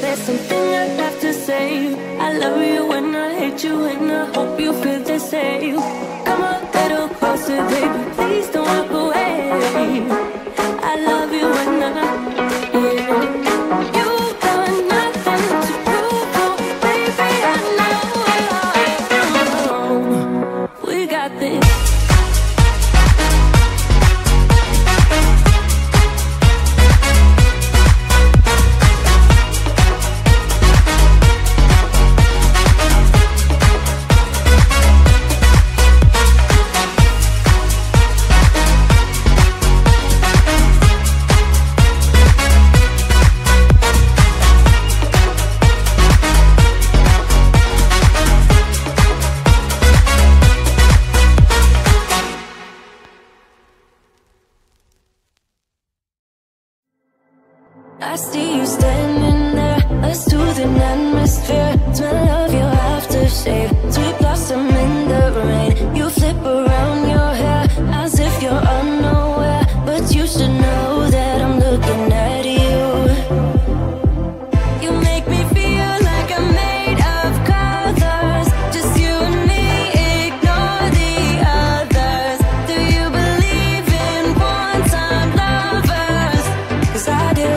there's something I have to say. I love you and I hate you and I hope you feel the same. Come a little closer, baby, please don't walk away. I love you and you've got nothing to prove, oh, baby, I know. We got this. I see you standing there, a soothing atmosphere. Smell of your aftershave, sweet blossom in the rain. You flip around your hair as if you're unaware, but you should know that I'm looking at you. You make me feel like I'm made of colors, just you and me, ignore the others. Do you believe in one-time lovers? 'Cause I do.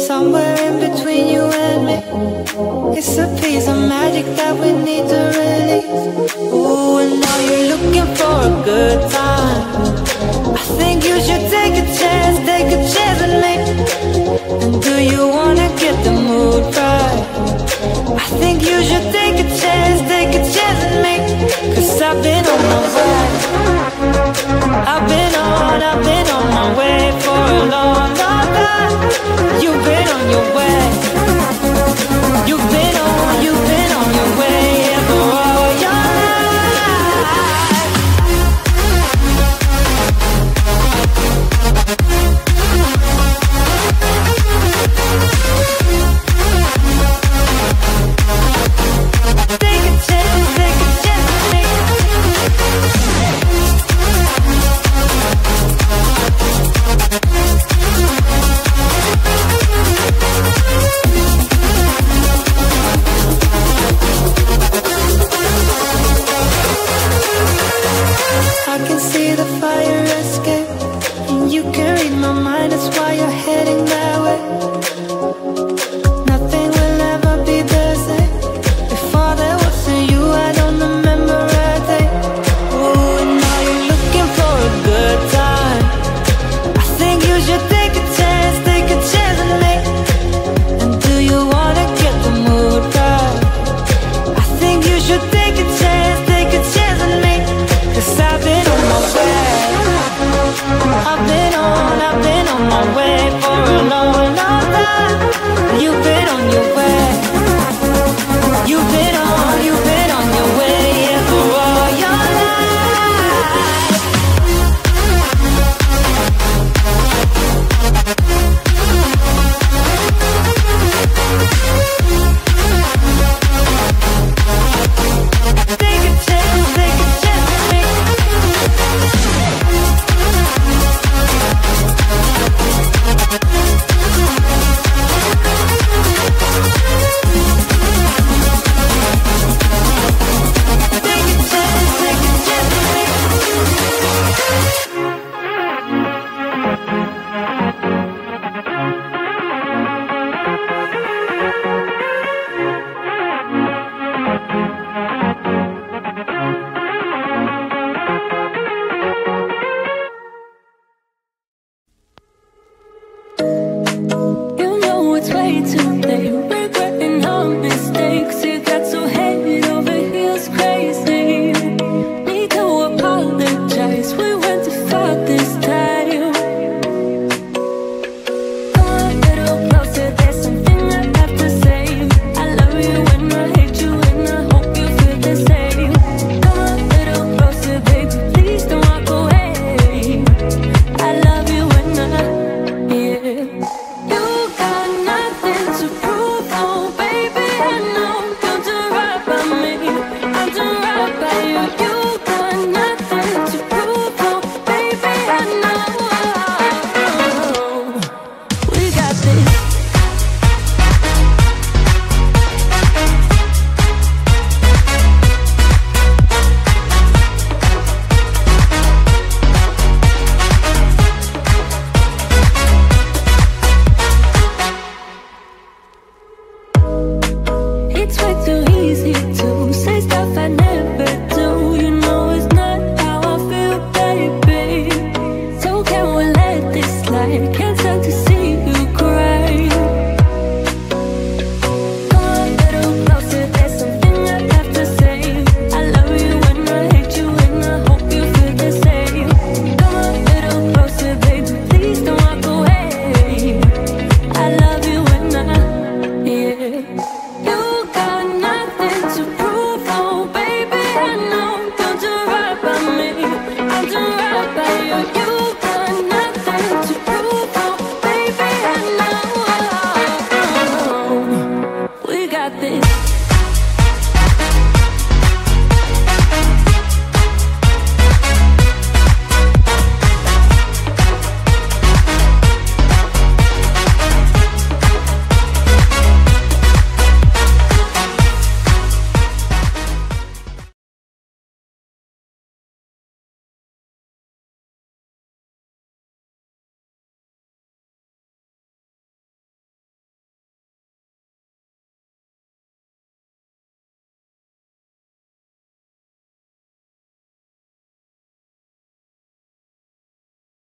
Somewhere in between you and me, it's a piece of magic that we need to release. Ooh, and now you're looking for a good time. I think you should take a chance with me. And do you wanna get the mood right? I think you should take a chance. I've been on my way. I've been on my way for a long, long time. You've been on your way. You've been on your way for all your life. Take a chance with me. I can see the fire escape, and you can read my mind, that's why you're heading that way. Nothing will ever be the same. Before there was a you, I don't remember a day. Oh, and now you're looking for a good time. I think you should take a chance with me. And do you wanna get the mood right? I think you should take a chance with me. 'Cause I've been on my way. I've been on my way for a long, long time. You've been on your way. You've been